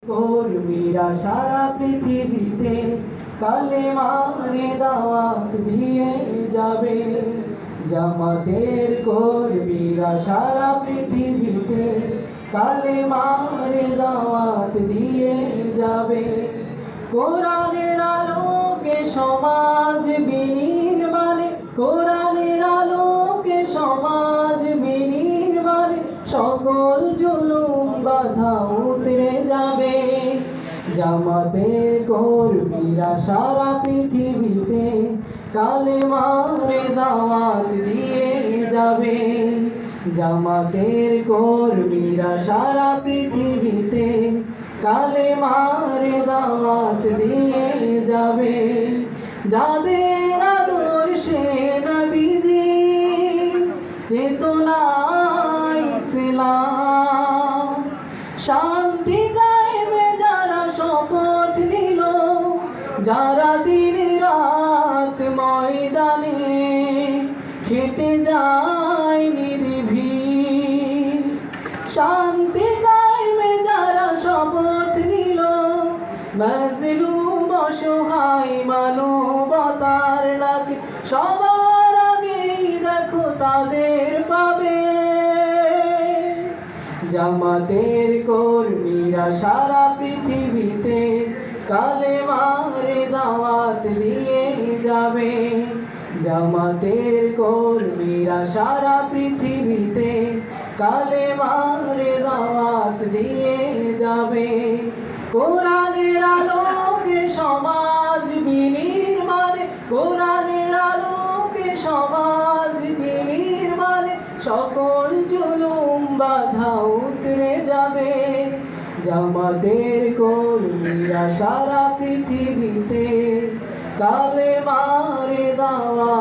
কর্মীরা সারা পৃথিবীতে কালেমার দাওয়াত দিয়ে যাবে। জামাতের কর্মীরা সারা পৃথিবীতে কালেমার দাওয়াত দিয়ে যাবে। কোরআনের আলোকে সমাজ বিনির্মাণে, কোরআনের আলোকে সমাজ বিনির্মাণে সকল জুলুম বাধা উতরে যাবে। জামাতের কর্মীরা সারা পৃথিবীতে কালেমার দাওয়াত দিয়ে যাবে। জামাতের কর্মীরা সারা পৃথিবীতে কালেমার দাওয়াত দিয়ে যাবে। যাদের আদর্শে নবীজি চেতনা ইসলাম, শান্তি কায়েমে যারা শপথ নিল, যারা দিন রাত ময়দানে খেটে যায় নির্ভীক, শান্তি কায়েমে যারা শপথ নিল, মাজলুম অসহায় মানবতার লাগে সবার আগেই দেখো তাদের পাবে। জামাতের কর্মীরা সারা পৃথিবীতে কালেমার দাওয়াত দিয়ে যাবে। জামাতের কর্মীরা সারা পৃথিবীতে কালেমার দাওয়াত দিয়ে যাবে। কোরআনের আলোকে সমাজ বিনির্মাণে, কোরআনের আলোকে সমাজ বিনির্মাণে সকল জুলুম বাধা উতরে যাবে। জামাতের কর্মীরা সারা পৃথিবীতে কালেমার দাওয়াত